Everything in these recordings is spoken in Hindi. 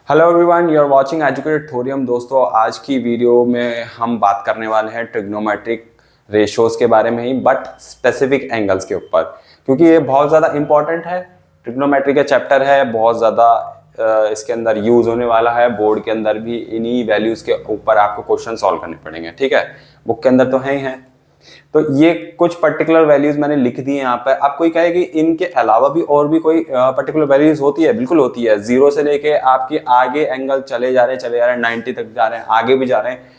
Hello everyone, you are watching educated thorium. दोस्तों, आज की वीडियो में हम बात करने वाले हैं ट्रिग्नोमेट्रिक रेशियोज के बारे में ही, बट स्पेसिफिक एंगल्स के ऊपर, क्योंकि ये बहुत ज़्यादा इंपॉर्टेंट है। ट्रिग्नोमेट्री का चैप्टर है, बहुत ज़्यादा इसके अंदर यूज होने वाला है। बोर्ड के अंदर भी इन्हीं वैल्यूज़ के ऊपर आपको क्वेश्चन सॉल्व करने पड़ेंगे। ठीक है, बुक के अंदर तो है ही हैं। तो ये कुछ पर्टिकुलर वैल्यूज मैंने लिख दी है यहाँ पर। आप कोई कहे कि इनके अलावा भी और भी कोई पर्टिकुलर वैल्यूज होती है? बिल्कुल होती है। जीरो से लेके आपकी आगे एंगल चले जा रहे हैं 90 तक जा रहे हैं, आगे भी जा रहे हैं।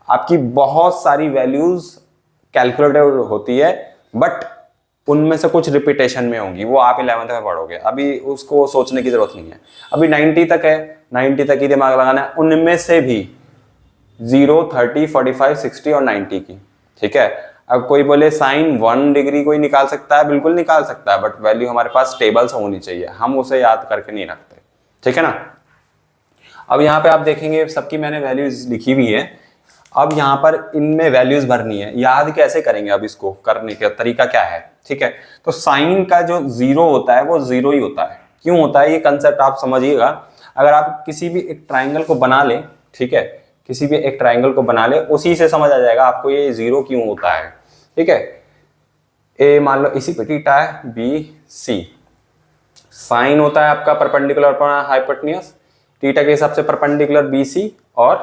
आपकी बहुत सारी वैल्यूज कैलकुलेटेड होती है, बट उनमें से कुछ रिपीटेशन में होंगी, वो आप 11th में पढ़ोगे। अभी उसको सोचने की जरूरत नहीं है। अभी 90 तक है, 90 तक ही दिमाग लगाना है। उनमें से भी 0, 30, 45, 60 और 90 की। ठीक है, अब कोई बोले साइन 1 डिग्री कोई निकाल सकता है, बिल्कुल निकाल सकता है, बट वैल्यू हमारे पास टेबल्स होनी चाहिए, हम उसे याद करके नहीं रखते। ठीक है ना। अब यहाँ पे आप देखेंगे सबकी मैंने वैल्यूज लिखी हुई है। अब यहाँ पर इनमें वैल्यूज भरनी है। याद कैसे करेंगे? अब इसको करने का तरीका क्या है? ठीक है, तो साइन का जो 0 होता है वो 0 ही होता है। क्यों होता है? ये कंसेप्ट आप समझिएगा। अगर आप किसी भी एक ट्राइंगल को बना लें, ठीक है, किसी भी एक ट्राइंगल को बना ले, उसी से समझ आ जाएगा आपको ये 0 क्यों होता है। ठीक है, ए मान लो इसी पे थीटा है, बी सी। साइन होता है आपका परपेंडिकुलर पर हाइपोटेन्यूज, थीटा के हिसाब से परपेंडिकुलर बी सी और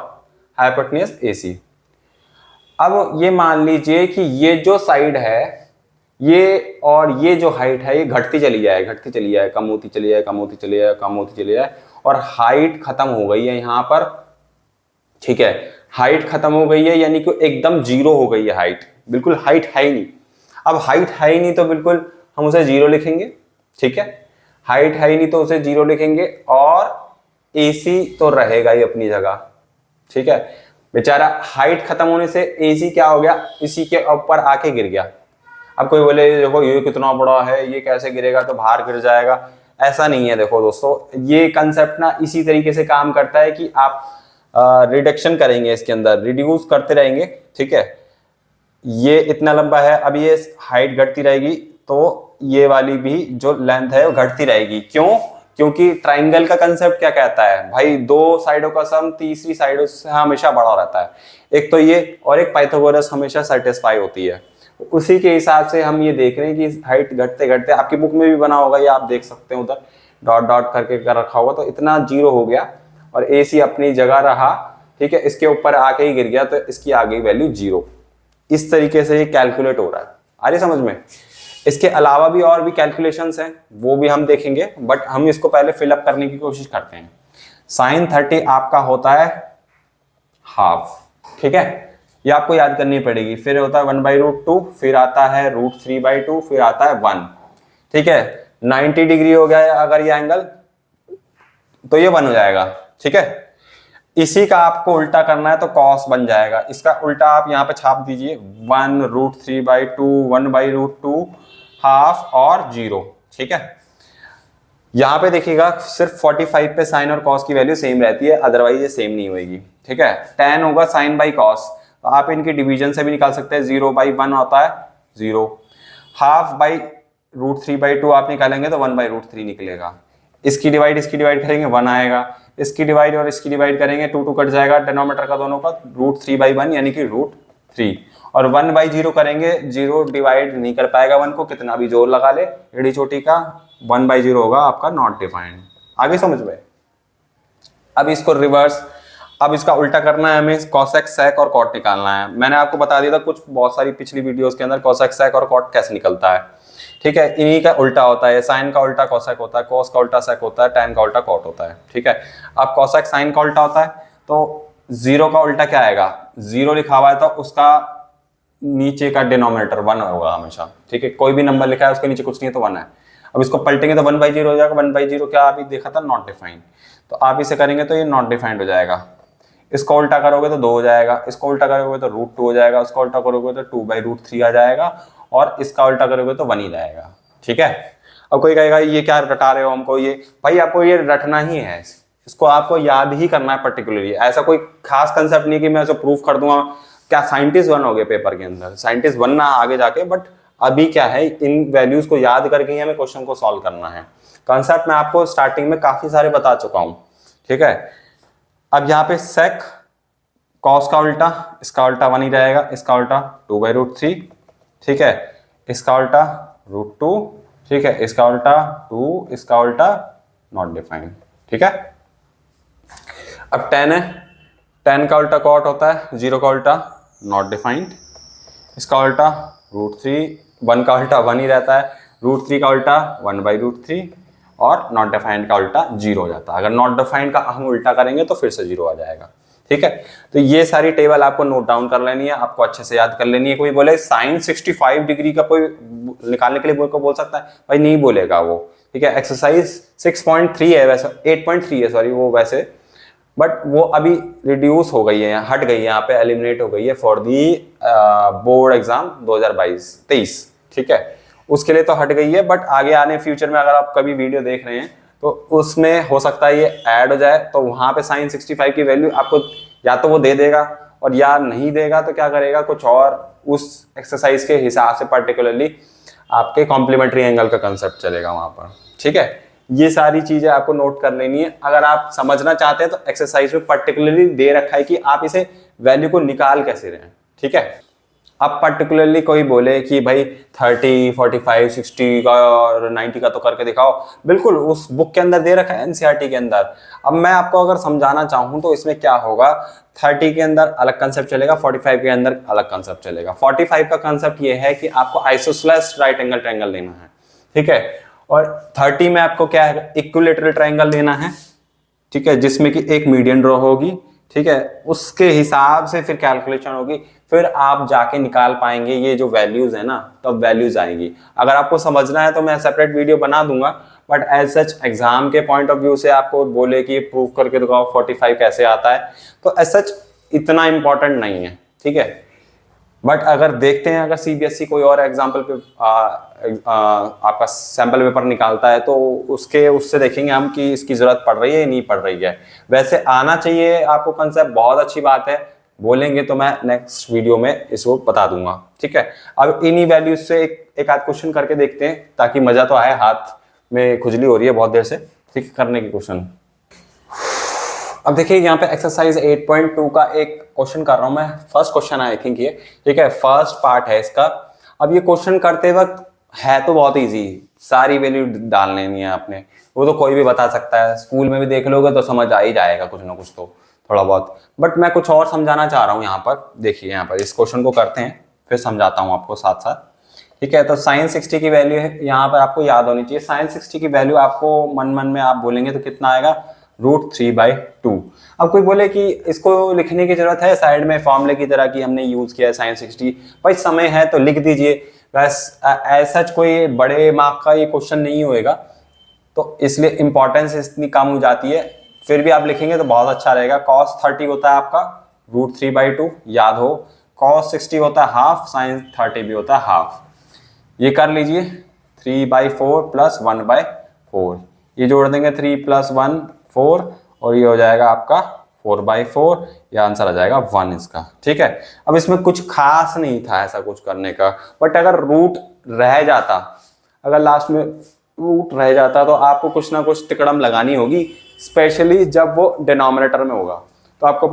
हाइपोटेन्यूज ए सी। अब ये मान लीजिए कि ये जो साइड है ये और ये जो हाइट है ये घटती चली जाए, घटती चली जाए, कम होती चली जाए, कम होती चली जाए, कम होती चली जाए, और हाइट खत्म हो गई है यहाँ पर। ठीक है, हाइट खत्म हो गई है, यानी कि एकदम 0 हो गई है हाइट। बिल्कुल हाइट है ही नहीं। अब हाइट है ही नहीं तो बिल्कुल हम उसे 0 लिखेंगे। ठीक है, हाइट है ही नहीं तो उसे 0 लिखेंगे, और एसी तो रहेगा ही अपनी जगह। ठीक है, बेचारा हाइट खत्म होने से एसी क्या हो गया, इसी के ऊपर आके गिर गया। अब कोई बोले देखो ये कितना बड़ा है, ये कैसे गिरेगा, तो बाहर गिर जाएगा। ऐसा नहीं है। देखो दोस्तों, ये कंसेप्ट ना इसी तरीके से काम करता है कि आप रिडक्शन करेंगे, इसके अंदर रिड्यूस करते रहेंगे। ठीक है, ये इतना लंबा है, अब ये हाइट घटती रहेगी, तो ये वाली भी जो लेंथ है वो घटती रहेगी। क्यों? क्योंकि ट्राइंगल का कंसेप्ट क्या कहता है भाई, दो साइडों का सम तीसरी साइडों से हमेशा बड़ा रहता है। एक तो ये, और एक पाइथागोरस हमेशा सेटिस्फाई होती है। उसी के हिसाब से हम ये देख रहे हैं कि हाइट घटते घटते, आपकी बुक में भी बना होगा, ये आप देख सकते हैं, उधर डॉट डॉट करके कर रखा होगा, तो इतना 0 हो गया और ए सी अपनी जगह रहा। ठीक है, इसके ऊपर आके ही गिर गया, तो इसकी आ गई वैल्यू 0। इस तरीके से ये कैलकुलेट हो रहा है। आ रही समझ में? इसके अलावा भी और भी कैलकुलेशंस हैं, वो भी हम देखेंगे, बट हम इसको पहले फिलअप करने की कोशिश करते हैं। साइन 30 आपका होता है हाफ। ठीक है, ये आपको याद करनी पड़ेगी। फिर होता है 1/√2, फिर आता है √3/2, फिर आता है 1। ठीक है, 90 डिग्री हो गया है अगर ये एंगल, तो ये 1 हो जाएगा। ठीक है, इसी का आपको उल्टा करना है तो कॉस बन जाएगा। इसका उल्टा आप यहाँ पे छाप दीजिए, 1√3/2, 1/√2, हाफ और 0। ठीक है, यहाँ पे देखिएगा सिर्फ 45 पे साइन और कॉस की वैल्यू सेम रहती है, अदरवाइज ये सेम नहीं होगी। ठीक है, tan होगा साइन बाई कॉस, तो आप इनकी डिवीजन से भी निकाल सकते हैं। 0/1 होता है 0, हाफ बाई √3/2 आप निकालेंगे तो 1/√3 निकलेगा। इसकी डिवाइड करेंगे 1 आएगा, इसकी डिवाइड और इसकी डिवाइड करेंगे 2 कट जाएगा डिनोमिनेटर का दोनों का, √3/1 यानी कि √3, और 1/0 करेंगे, 0 डिवाइड नहीं कर पाएगा 1 को, कितना भी जोर लगा ले एड़ी चोटी का, 1/0 होगा आपका नॉट डिफाइंड। आगे समझ में? अब इसको रिवर्स, अब इसका उल्टा करना है हमें, कॉसेक सेक और कॉट निकालना है। मैंने आपको बता दिया था कुछ बहुत सारी पिछली वीडियोस के अंदर कॉसेक सेक और कॉट कैसे निकलता है। ठीक है, इन्हीं का उल्टा होता है, साइन का उल्टा कॉसेक होता है, कॉस का उल्टा सेक होता है, टैन का उल्टा कॉट होता है। ठीक है, अब कॉसेक साइन का उल्टा होता है, तो 0 का उल्टा क्या आएगा? 0 लिखा हुआ है तो उसका नीचे का डिनोमिनेटर 1 होगा हमेशा। ठीक है, कोई भी नंबर लिखा है उसके नीचे कुछ नहीं है तो 1 है। अब इसको पलटेंगे तो 1/0 हो जाएगा। 1/0 क्या अभी देखा था? Not defined. तो आप इसे करेंगे तो ये नॉट डिफाइंड हो जाएगा। इसको उल्टा करोगे तो 2 हो जाएगा, इसको उल्टा करोगे तो √2 हो जाएगा, उसको उल्टा करोगे तो 2/√3 आ जाएगा, और इसका उल्टा करोगे तो 1 ही जाएगा। ठीक है, अब कोई कहेगा ये क्या रटा रहे हो हमको, ये भाई आपको ये रटना ही है, इसको आपको याद ही करना है पर्टिकुलरली। ऐसा कोई खास कंसेप्ट नहीं कि मैं इसे प्रूफ कर दूंगा। क्या साइंटिस्ट बनोगे पेपर के अंदर? साइंटिस्ट बनना आगे जाके, बट अभी क्या है, इन वैल्यूज को याद करके ही हमें क्वेश्चन को सॉल्व करना है। कंसेप्ट मैं आपको स्टार्टिंग में काफी सारे बता चुका हूँ। ठीक है, अब यहाँ पे sec cos का उल्टा, इसका उल्टा 1 ही रहेगा, इसका उल्टा 2/√3, ठीक है, इसका उल्टा √2, ठीक है, इसका उल्टा 2, इसका उल्टा नॉट डिफाइंड, ठीक है। अब tan है, tan का उल्टा cot होता है, 0 का उल्टा नॉट डिफाइंड, इसका उल्टा √3, 1 का उल्टा 1 ही रहता है, √3 का उल्टा 1/√3 और नॉट डिफाइंड का उल्टा 0 हो जाता है। अगर नॉट डिफाइंड का हम उल्टा करेंगे तो फिर से 0 आ जाएगा, ठीक है। तो ये सारी टेबल आपको नोट डाउन कर लेनी है, आपको अच्छे से याद कर लेनी है। कोई बोले साइन 65 डिग्री का कोई निकालने के लिए बोल सकता है, भाई नहीं बोलेगा वो, ठीक है। एक्सरसाइज 6.3 है वैसे, 8.3 है सॉरी वो वैसे, बट वो अभी रिड्यूस हो गई है, हट गई है, यहाँ पे एलिमिनेट हो गई है फॉर दी बोर्ड एग्जाम 2022-23, ठीक है। उसके लिए तो हट गई है, बट आगे आने फ्यूचर में अगर आप कभी वीडियो देख रहे हैं तो उसमें हो सकता है ये ऐड हो जाए, तो वहां पे साइन 65 की वैल्यू आपको या तो वो दे देगा, और या नहीं देगा तो क्या करेगा, कुछ और उस एक्सरसाइज के हिसाब से पर्टिकुलरली आपके कॉम्प्लीमेंट्री एंगल का कंसेप्ट चलेगा वहां पर, ठीक है। ये सारी चीजें आपको नोट कर लेनी है। अगर आप समझना चाहते हैं तो एक्सरसाइज में पर्टिकुलरली दे रखा है कि आप इसे वैल्यू को निकाल कैसे रहे हैं, ठीक है। अब पर्टिकुलरली कोई बोले कि भाई 30, 45, 60 का और 90 का तो करके दिखाओ, बिल्कुल उस बुक के अंदर दे रखा है, एनसीईआरटी के अंदर। अब मैं आपको अगर समझाना चाहूँ तो इसमें क्या होगा, 30 के अंदर अलग कंसेप्ट चलेगा, 45 के अंदर अलग कंसेप्ट चलेगा। 45 का कंसेप्ट ये है कि आपको आइसोसेलेस राइट एंगल ट्रायंगल लेना है, ठीक है, और 30 में आपको क्या है, इक्विलेटरल ट्रायंगल लेना है, ठीक है, जिसमें कि एक मीडियन ड्रॉ होगी, ठीक है। उसके हिसाब से फिर कैलकुलेशन होगी, फिर आप जाके निकाल पाएंगे ये जो वैल्यूज है ना, तो वैल्यूज आएंगी। अगर आपको समझना है तो मैं सेपरेट वीडियो बना दूंगा, बट एज सच एग्जाम के पॉइंट ऑफ व्यू से आपको बोले कि प्रूव करके दिखाओ 45 कैसे आता है, तो एज सच इतना इंपॉर्टेंट नहीं है, ठीक है। बट अगर देखते हैं, अगर सीबीएसई कोई और एग्जाम्पल पे आपका सैंपल पेपर निकालता है तो उससे देखेंगे हम कि इसकी जरूरत पड़ रही है या नहीं पड़ रही है। वैसे आना चाहिए आपको कंसेप्ट, बहुत अच्छी बात है, बोलेंगे तो मैं नेक्स्ट वीडियो में इसको बता दूंगा, ठीक है। अब इन्हीं वैल्यूज से एक आध क्वेश्चन करके देखते हैं, ताकि मजा तो आए, हाथ में खुजली हो रही है बहुत देर से, ठीक, करने की क्वेश्चन। अब देखिए यहाँ पे एक्सरसाइज 8.2 का एक क्वेश्चन कर रहा हूं मैं, फर्स्ट क्वेश्चन आई थिंक ये, ठीक है, फर्स्ट पार्ट है इसका। अब ये क्वेश्चन करते वक्त है तो बहुत इजी, सारी वैल्यू डाल लेनी है आपने, वो तो कोई भी बता सकता है, स्कूल में भी देख लोगे तो समझ आ ही जाएगा कुछ ना कुछ तो थोड़ा बहुत, बट मैं कुछ और समझाना चाह रहा हूँ यहाँ पर। देखिए यहाँ पर इस क्वेश्चन को करते हैं, फिर समझाता हूँ आपको साथ साथ, ठीक है। तो साइन 60 की वैल्यू है यहाँ पर आपको याद होनी चाहिए, साइन 60 की वैल्यू आपको मन मन में आप बोलेंगे तो कितना आएगा, √3/2। अब कोई बोले कि इसको लिखने की जरूरत है साइड में फॉर्मूले की तरह कि हमने यूज किया है साइन 60, भाई समय है तो लिख दीजिए, बस ऐसा कोई बड़े मार्क का ये क्वेश्चन नहीं होएगा, तो इसलिए इंपॉर्टेंस इतनी कम हो जाती है, फिर भी आप लिखेंगे तो बहुत अच्छा रहेगा। cos 30 होता है आपका √3/2, याद हो, cos 60 होता है हाफ, sin 30 भी होता है हाफ, ये कर लीजिए, 3/4 + 1/4, ये जोड़ देंगे 3 + 1 4, और ये हो जाएगा आपका 4/4, ये आंसर आ जाएगा 1 इसका, ठीक है। अब इसमें कुछ खास नहीं था ऐसा कुछ करने का, बट अगर रूट रह जाता, अगर लास्ट में रूट रह जाता तो आपको कुछ ना कुछ तिकड़म लगानी होगी, स्पेशली जब वो डिनोमिनेटर में होगा, तो आपको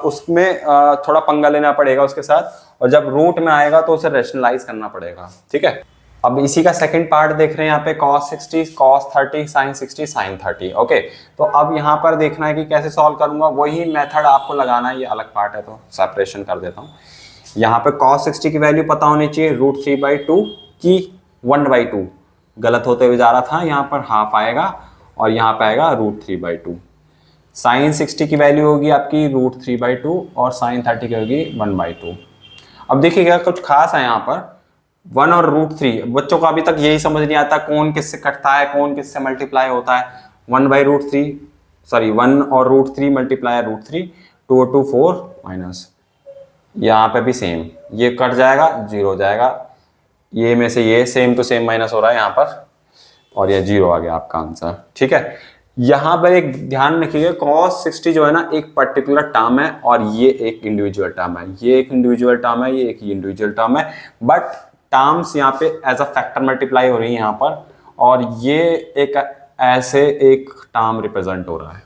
उसमें थोड़ा पंगा लेना पड़ेगा उसके साथ, और जब रूट में आएगा तो उसे रेशनलाइज करना पड़ेगा, ठीक है। अब इसी का सेकंड पार्ट देख रहे हैं यहाँ पे, cos 60, cos 30, sin 60, sin 30, okay. तो अब यहाँ पर देखना है कि कैसे सॉल्व करूंगा, वही मेथड आपको लगाना है, ये अलग पार्ट है तो सेपरेशन कर देता हूँ। यहाँ पे cos 60 की वैल्यू पता होनी चाहिए, √3/2 की 1/2, गलत होते हुए जा रहा था, यहाँ पर हाफ आएगा और यहाँ पे आएगा √3/2। sin 60 की वैल्यू होगी आपकी √3/2 और sin 30 की होगी 1/2। अब देखिएगा कुछ खास है यहाँ पर, 1 और √3, बच्चों को अभी तक यही समझ नहीं आता कौन किससे कटता है, कौन किससे मल्टीप्लाई होता है। 1/√3, सॉरी 1 और √3 मल्टीप्लाई √3, 2 और 2 4 माइनस, यहाँ पे भी सेम, ये कट जाएगा 0 हो जाएगा, ये में से ये सेम टू सेम माइनस हो रहा है यहाँ पर, और ये 0 आ गया आपका आंसर, ठीक है। यहाँ पर एक ध्यान रखिएगा, cos 60 जो है ना एक पर्टिकुलर टर्म है, और ये एक इंडिविजुअल टर्म है, ये एक इंडिविजुअल टर्म है, ये एक इंडिविजुअल टर्म है, बट टर्म्स यहाँ पे एज अ फैक्टर मल्टीप्लाई हो रही है यहाँ पर, और ये एक ऐसे एक टर्म रिप्रेजेंट हो रहा है,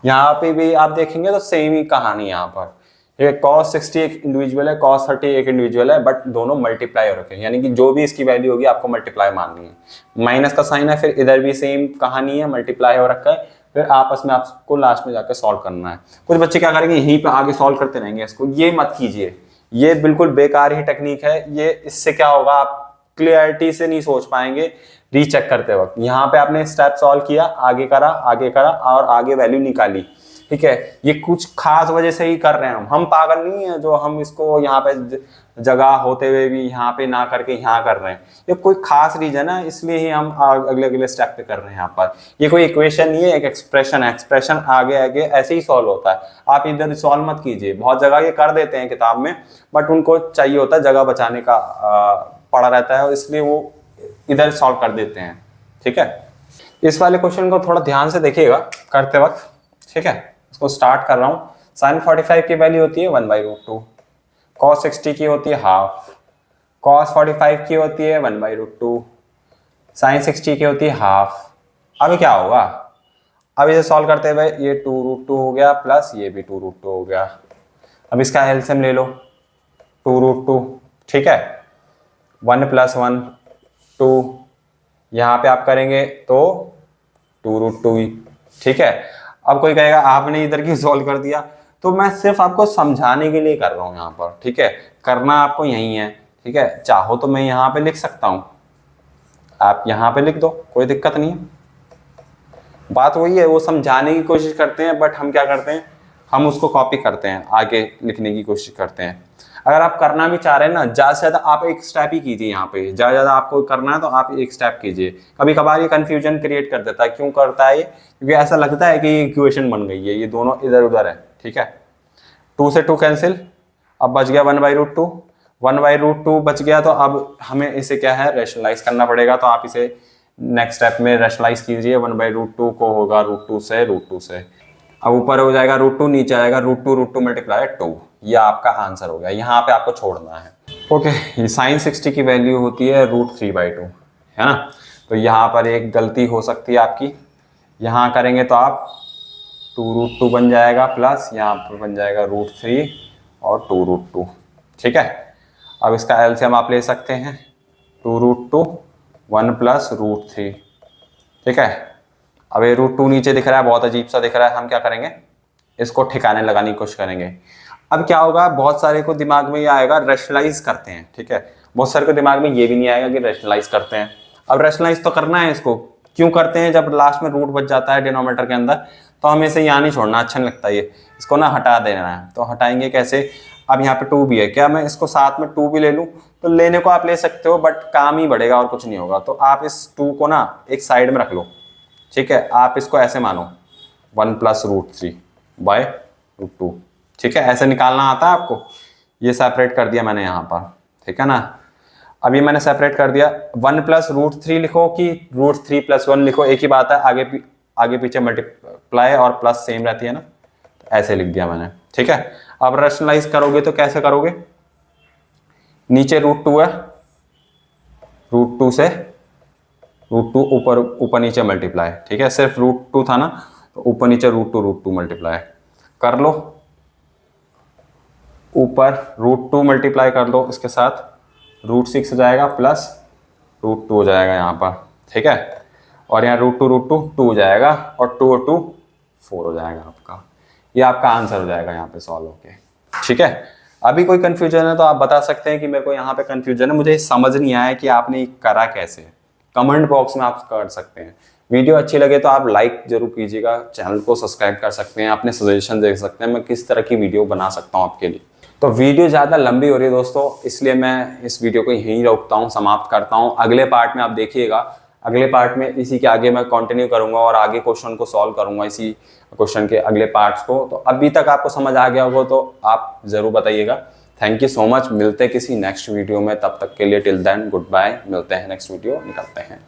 यहाँ पे भी आप देखेंगे तो सेम ही कहानी यहाँ पर, ये cos 60 एक इंडिविजुअल है, cos 30 एक इंडिविजुअल है, बट दोनों मल्टीप्लाई हो रखे हैं, यानी कि जो भी इसकी वैल्यू होगी आपको मल्टीप्लाई माननी है। माइनस का साइन है, फिर इधर भी सेम कहानी है, मल्टीप्लाई हो रखा है, फिर आपस में आपको लास्ट में जाकर सॉल्व करना है। कुछ बच्चे क्या करेंगे, यहीं पे आगे सॉल्व करते रहेंगे इसको, ये मत कीजिए, ये बिल्कुल बेकार ही टेक्निक है। ये इससे क्या होगा, आप क्लियरिटी से नहीं सोच पाएंगे रीचेक करते वक्त। यहाँ पे आपने स्टेप सॉल्व किया, आगे करा और आगे वैल्यू निकाली, ठीक है, ये कुछ खास वजह से ही कर रहे हैं हम पागल नहीं है जो हम इसको यहाँ पे जगह होते हुए भी यहाँ पे ना करके यहाँ कर रहे हैं। ये कोई खास रीजन है, इसलिए ही हम अगले अगले स्टेप पे कर रहे हैं। यहाँ पर ये कोई इक्वेशन नहीं है, एक एक्सप्रेशन है, एक्सप्रेशन आगे आगे ऐसे ही सॉल्व होता है। आप इधर सॉल्व मत कीजिए, बहुत जगह ये कर देते हैं किताब में, बट उनको चाहिए होता है जगह बचाने का पड़ा रहता है, इसलिए वो इधर सॉल्व कर देते हैं, ठीक है। इस वाले क्वेश्चन को थोड़ा ध्यान से देखिएगा करते वक्त, ठीक है। इसको स्टार्ट कर रहा हूँ। sin 45 की वैल्यू होती है 1/√2, cos 60 की होती है हाफ, cos 45 की होती है 1/√2, sin 60 की होती है हाफ। अब क्या होगा, अब इसे सॉल्व करते हुए ये 2√2 हो गया प्लस ये भी 2√2 हो गया। अब इसका एलसीएम ले लो 2√2, ठीक है, 1 + 1 2, यहाँ पे आप करेंगे तो 2√2 ही, ठीक है। अब कोई कहेगा आपने इधर की सॉल्व कर दिया, तो मैं सिर्फ आपको समझाने के लिए कर रहा हूँ यहाँ पर, ठीक है। करना आपको यही है, ठीक है। चाहो तो मैं यहाँ पे लिख सकता हूँ, आप यहाँ पे लिख दो, कोई दिक्कत नहीं है। बात वही है, वो समझाने की कोशिश करते हैं, बट हम क्या करते हैं, हम उसको कॉपी करते हैं, आगे लिखने की कोशिश करते हैं। अगर आप करना भी चाह रहे हैं ना, ज़्यादा से ज़्यादा आप एक स्टेप ही कीजिए। यहाँ पे ज़्यादा आपको करना है तो आप एक स्टेप कीजिए। कभी कभार ये कंफ्यूजन क्रिएट कर देता है, क्यों करता है ये, क्योंकि ऐसा लगता है कि ये इक्वेशन बन गई है, ये दोनों इधर उधर है, ठीक है। 2 से 2 कैंसिल, अब बच गया 1/√2, 1/√2 बच गया, तो अब हमें इसे क्या है, रैशनलाइज करना पड़ेगा। तो आप इसे नेक्स्ट स्टेप में रैशनलाइज कीजिए, 1/√2 को होगा √2 से, अब ऊपर हो जाएगा √2, नीचे आएगा √2 मल्टीप्लाई 2, ये आपका आंसर हो गया। यहाँ पे आपको छोड़ना है, ओके। ये sin 60 की वैल्यू होती है √3/2, है ना। तो यहाँ पर एक गलती हो सकती है आपकी, यहाँ करेंगे तो आप 2√2 बन जाएगा प्लस यहाँ पर बन जाएगा √3 और 2√2, ठीक है। अब इसका एलसीएम आप ले सकते हैं, 2√2 1 + √3, ठीक है। अब ये √2 नीचे दिख रहा है, बहुत अजीब सा दिख रहा है, हम क्या करेंगे, इसको ठिकाने लगाने की कोशिश करेंगे। अब क्या होगा, बहुत सारे को दिमाग में ये आएगा रैशनलाइज करते हैं, ठीक है। बहुत सारे को दिमाग में ये भी नहीं आएगा कि रैशनलाइज करते हैं। अब रैशनलाइज तो करना है, इसको क्यों करते हैं, जब लास्ट में रूट बच जाता है डिनोमिनेटर के अंदर, तो हमें इसे यहाँ नहीं छोड़ना, अच्छा नहीं लगता ये, इसको ना हटा देना है। तो हटाएंगे कैसे, अब यहाँ पे 2 भी है, क्या मैं इसको साथ में 2 भी ले लूँ, तो लेने को आप ले सकते हो, बट काम ही बढ़ेगा और कुछ नहीं होगा। तो आप इस 2 को ना एक साइड में रख लो, ठीक है। आप इसको ऐसे मानो 1 + √3/√2, ठीक है। ऐसे निकालना आता है आपको, ये सेपरेट कर दिया मैंने यहाँ पर, ठीक है ना। अब ये मैंने सेपरेट कर दिया, 1 + √3 लिखो कि √3 + 1 लिखो, एक ही बात है, आगे पीछे मल्टीप्लाई और प्लस सेम रहती है ना, तो ऐसे लिख दिया मैंने, ठीक है। अब रैशनलाइज करोगे तो कैसे करोगे, नीचे √2 है, √2 से √2 ऊपर नीचे मल्टीप्लाई, ठीक है। सिर्फ √2 था ना, तो ऊपर नीचे √2 मल्टीप्लाई कर लो, ऊपर √2 मल्टीप्लाई कर लो, इसके साथ √6 हो जाएगा प्लस √2 हो जाएगा यहाँ पर, ठीक है। और यहाँ √2 2 हो जाएगा, और 2 और 2 4 हो जाएगा आपका, ये आपका आंसर हो जाएगा यहाँ पे सॉल्व होके, ठीक है। अभी कोई कंफ्यूजन है तो आप बता सकते हैं कि मेरे को यहाँ पे कंफ्यूजन है, मुझे समझ नहीं आया कि आपने करा कैसे, कमेंट बॉक्स में आप कर सकते हैं। वीडियो अच्छी लगे तो आप लाइक जरूर कीजिएगा, चैनल को सब्सक्राइब कर सकते हैं, अपने सजेशन दे सकते हैं मैं किस तरह की वीडियो बना सकता हूँ आपके लिए। तो वीडियो ज़्यादा लंबी हो रही है दोस्तों, इसलिए मैं इस वीडियो को यहीं रोकता हूँ, समाप्त करता हूँ। अगले पार्ट में आप देखिएगा, अगले पार्ट में इसी के आगे मैं कंटिन्यू करूँगा और आगे क्वेश्चन को सॉल्व करूँगा, इसी क्वेश्चन के अगले पार्ट्स को। तो अभी तक आपको समझ आ गया होगा तो आप ज़रूर बताइएगा। थैंक यू सो मच, मिलते हैं किसी नेक्स्ट वीडियो में, तब तक के लिए टिल देन गुड बाय, मिलते हैं नेक्स्ट वीडियो, निकलते हैं।